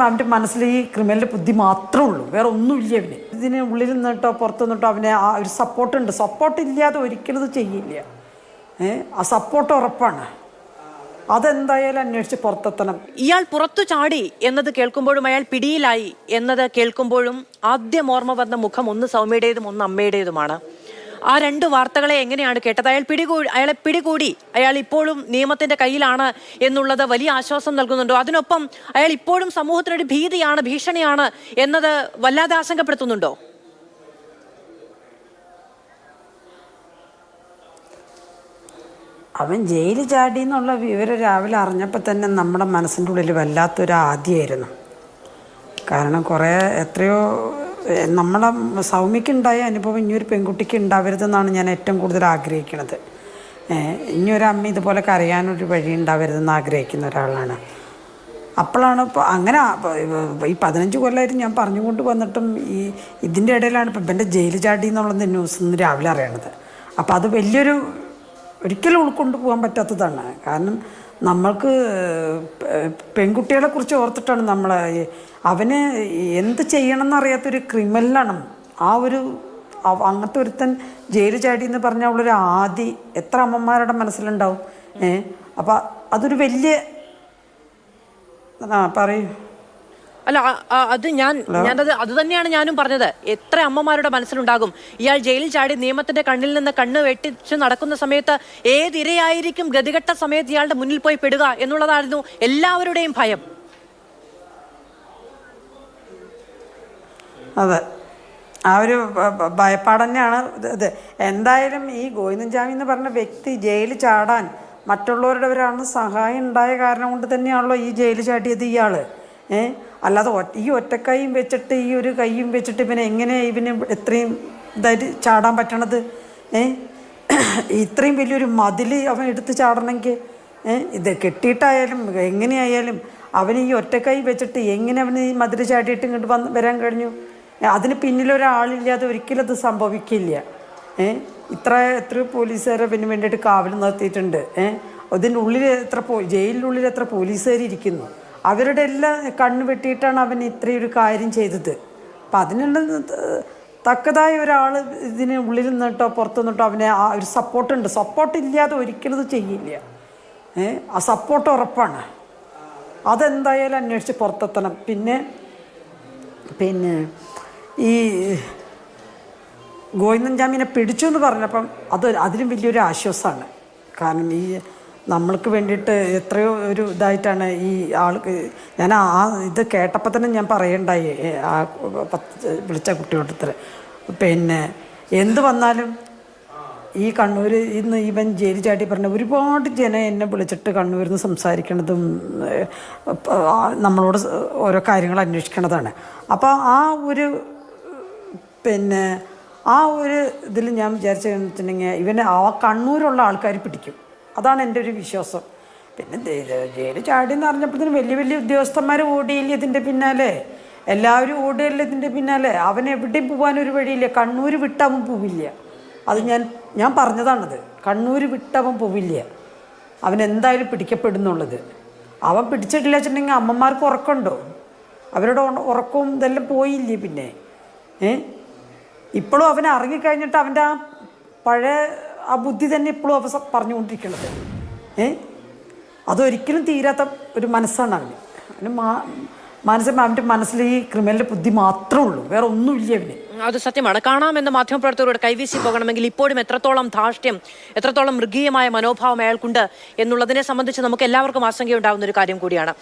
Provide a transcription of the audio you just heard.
അവൻ്റെ മനസ്സിൽ ഈ ക്രിമിനലിൻ്റെ ബുദ്ധി മാത്രമേ ഉള്ളൂ, വേറെ ഒന്നുമില്ല അവന്. ഇതിന് ഉള്ളിൽ നിന്നിട്ടോ പുറത്തു നിന്നിട്ടോ അവന് ആ ഒരു സപ്പോർട്ടുണ്ട്. സപ്പോർട്ട് ഇല്ലാതെ ഒരിക്കലും ഇത് ചെയ്യില്ല. ആ സപ്പോർട്ട് ഉറപ്പാണ്. അതെന്തായാലും അന്വേഷിച്ച് പുറത്തെത്തണം. ഇയാൾ പുറത്തു ചാടി എന്നത് കേൾക്കുമ്പോഴും അയാൾ പിടിയിലായി എന്നത് കേൾക്കുമ്പോഴും ആദ്യം ഓർമ്മ വന്ന മുഖം ഒന്ന് സൗമ്യയുടേതും ഒന്ന് അമ്മയുടേതുമാണ്. ആ രണ്ട് വാർത്തകളെ എങ്ങനെയാണ് കേട്ടത്? അയാളെ പിടികൂടി, അയാൾ ഇപ്പോഴും നിയമത്തിന്റെ കയ്യിലാണ് എന്നുള്ളത് വലിയ ആശ്വാസം നൽകുന്നുണ്ടോ? അതിനൊപ്പം അയാൾ ഇപ്പോഴും സമൂഹത്തിനൊരു ഭീതിയാണ്, ഭീഷണിയാണ് എന്നത് വല്ലാതെ ആശങ്കപ്പെടുത്തുന്നുണ്ടോ? അവൻ ജയിലിൽ ചാടി എന്നുള്ള വിവരം രാവിലെ അറിഞ്ഞപ്പോൾ തന്നെ നമ്മുടെ മനസ്സിൻ്റെ ഉള്ളിൽ വല്ലാത്തൊരു ആദ്യമായിരുന്നു. കാരണം എത്രയോ നമ്മളെ സൗമ്യക്കുണ്ടായ അനുഭവം ഇനിയൊരു പെൺകുട്ടിക്ക് ഉണ്ടാവരുതെന്നാണ് ഞാൻ ഏറ്റവും കൂടുതൽ ആഗ്രഹിക്കുന്നത്. ഇനിയൊരു അമ്മ ഇതുപോലെ കരയാനൊരു വഴി ഉണ്ടാവരുതെന്ന് ആഗ്രഹിക്കുന്ന ഒരാളാണ്. അപ്പോഴാണ് ഇപ്പോൾ അങ്ങനെ ഈ 15 കൊല്ലമായിട്ട് ഞാൻ പറഞ്ഞുകൊണ്ട് വന്നിട്ടും ഇതിൻ്റെ ഇടയിലാണ് ഇപ്പം ഇവൻ്റെ ജയിലിൽ ചാടി എന്നുള്ളത് ന്യൂസ് ഇന്ന് രാവിലെ അറിയണത്. അപ്പോൾ അത് വലിയൊരു ഒരിക്കലും ഉൾക്കൊണ്ടു പോകാൻ പറ്റാത്തതാണ്. കാരണം നമ്മൾക്ക് പെൺകുട്ടികളെ കുറിച്ച് ഓർത്തിട്ടാണ് അവന് എന്ത് ചെയ്യണമെന്നറിയാത്തൊരു ക്രിമിനലാണ്. അങ്ങനത്തെ ഒരുത്തൻ ജയിലിൽ ചാടി എന്ന് പറഞ്ഞാൽ ഉള്ളൊരു എത്ര അമ്മമാരുടെ മനസ്സിലുണ്ടാവും. അപ്പം അതൊരു വലിയ പറയൂ. അല്ല, അത് തന്നെയാണ് ഞാനും പറഞ്ഞത്. എത്ര അമ്മമാരുടെ മനസ്സിലുണ്ടാകും ഇയാൾ ജയിലിൽ ചാടി നിയമത്തിന്റെ കണ്ണിൽ നിന്ന് കണ്ണ് വെട്ടിച്ച് നടക്കുന്ന സമയത്ത് ഏതിരയായിരിക്കും ഗതികെട്ട സമയത്ത് ഇയാളുടെ മുന്നിൽ പോയി പെടുക എന്നുള്ളതായിരുന്നു എല്ലാവരുടെയും ഭയം. അതെ, ആ ഒരു ഭയപ്പാട് തന്നെയാണ് ഇത്. എന്തായാലും ഈ ഗോവിന്ദൻചാമി എന്ന് പറഞ്ഞ വ്യക്തി ജയിലിൽ ചാടാൻ മറ്റുള്ളവരുടെ ഒരാളുടെ സഹായം ഉണ്ടായ കാരണം കൊണ്ട് തന്നെയാണല്ലോ ഈ ജയിലിൽ ചാടിയത് ഇയാൾ. അല്ലാതെ ഈ ഒറ്റക്കൈയും വെച്ചിട്ട് ഈ ഒരു കൈയും വെച്ചിട്ട് ഇവന് ഇത്രയും ഇതായിട്ട് ചാടാൻ പറ്റണത്? ഇത്രയും വലിയൊരു മതിൽ അവൻ എടുത്ത് ചാടണമെങ്കിൽ ഇത് കെട്ടിയിട്ടായാലും എങ്ങനെയായാലും അവന് ഈ ഒറ്റക്കൈ വെച്ചിട്ട് എങ്ങനെ അവന് ഈ മതിൽ ചാടിയിട്ട് ഇങ്ങോട്ട് വരാൻ കഴിഞ്ഞു? അതിന് പിന്നിലൊരാളില്ലാതെ ഒരിക്കലും അത് സംഭവിക്കില്ല. എത്രയോ പോലീസുകാരെ പിന്നെ വേണ്ടിയിട്ട് കാവൽ നിർത്തിയിട്ടുണ്ട്. അതിനുള്ളിൽ ജയിലിനുള്ളിൽ എത്ര പോലീസുകാരിയ്ക്കുന്നു. അവരുടെ എല്ലാം കണ്ണ് വെട്ടിയിട്ടാണ് അവൻ ഇത്രയൊരു കാര്യം ചെയ്തത്. അപ്പം അതിനുള്ള തക്കതായ ഒരാൾ ഇതിന് ഉള്ളിൽ നിന്നിട്ടോ പുറത്തു നിന്നിട്ടോ അവന് ആ ഒരു സപ്പോർട്ടുണ്ട്. സപ്പോർട്ട് ഇല്ലാതെ ഒരിക്കലും ഇത് ചെയ്യില്ല. ആ സപ്പോർട്ട് ഉറപ്പാണ്. അതെന്തായാലും അന്വേഷിച്ച് പുറത്തെത്തണം. പിന്നെ ഈ ഗോവിന്ദൻചാമിനെ പിടിച്ചു എന്ന് പറഞ്ഞപ്പം അതിലും വലിയൊരു ആശ്വാസമാണ്. കാരണം നമ്മൾക്ക് വേണ്ടിയിട്ട് എത്രയോ ഒരു ഇതായിട്ടാണ് ഈ ആൾക്ക്. ഞാൻ ഇത് കേട്ടപ്പോൾ തന്നെ ഞാൻ പറയണ്ടായി വിളിച്ച കുട്ടിയോട്ടത്തിൽ. പിന്നെ എന്ത് വന്നാലും ഈ കണ്ണൂർ ഇന്ന് ഇവൻ ജയിലിൽ ചാടി പറഞ്ഞ ഒരുപാട് ജനം എന്നെ വിളിച്ചിട്ട് കണ്ണൂരിൽ നിന്ന് സംസാരിക്കണതും നമ്മളോട് ഓരോ കാര്യങ്ങൾ അന്വേഷിക്കണതാണ്. അപ്പോൾ ആ ഒരു ഇതിൽ ഞാൻ വിചാരിച്ചതെന്ന് വെച്ചിട്ടുണ്ടെങ്കിൽ ഇവനെ കണ്ണൂരുള്ള ആൾക്കാർ പിടിക്കും. അതാണ് എൻ്റെ ഒരു വിശ്വാസം. പിന്നെ ജയിലിൽ ചാടി എന്ന് പറഞ്ഞപ്പോഴത്തേനും വലിയ ഉദ്യോഗസ്ഥന്മാർ ഓടിയില്ല ഇതിൻ്റെ പിന്നാലെ, എല്ലാവരും ഓടുകയല്ല ഇതിൻ്റെ പിന്നാലെ. അവൻ എവിടെയും പോകാനൊരു വഴിയില്ല. കണ്ണൂർ വിട്ടവൻ പോവില്ല. അത് ഞാൻ പറഞ്ഞതാണത്. കണ്ണൂർ വിട്ടവൻ പോവില്ല. അവൻ എന്തായാലും പിടിക്കപ്പെടുന്നുള്ളത്. അവൻ പിടിച്ചിട്ടില്ല വെച്ചിട്ടുണ്ടെങ്കിൽ അമ്മമാർക്ക് ഉറക്കമുണ്ടോ? അവരുടെ ഉറക്കവും ഇതെല്ലാം പോയില്ലേ. പിന്നെ ഇപ്പോഴും അവൻ ഇറങ്ങിക്കഴിഞ്ഞിട്ട് അവൻ്റെ ആ പഴയ ആ ബുദ്ധി തന്നെ ഇപ്പോഴും അവ പറഞ്ഞുകൊണ്ടിരിക്കുന്നത്. അതൊരിക്കലും തീരാത്ത ഒരു മനസ്സാണ് അവന്. അവൻ്റെ മനസ്സിൽ ഈ ക്രിമിനലിൻ്റെ ബുദ്ധി മാത്രമേ ഉള്ളൂ, വേറെ ഒന്നുമില്ല അവന്. അത് സത്യമാണ്. കാണാമെന്ന് മാധ്യമപ്രവർത്തകരോട് കൈവീശി പോകണമെങ്കിൽ ഇപ്പോഴും എത്രത്തോളം ധാർഷ്ട്യം, എത്രത്തോളം മൃഗീയമായ മനോഭാവം അയാൾക്കുണ്ട് എന്നുള്ളതിനെ സംബന്ധിച്ച് നമുക്ക് എല്ലാവർക്കും ആശങ്കയുണ്ടാകുന്ന ഒരു കാര്യം കൂടിയാണ്.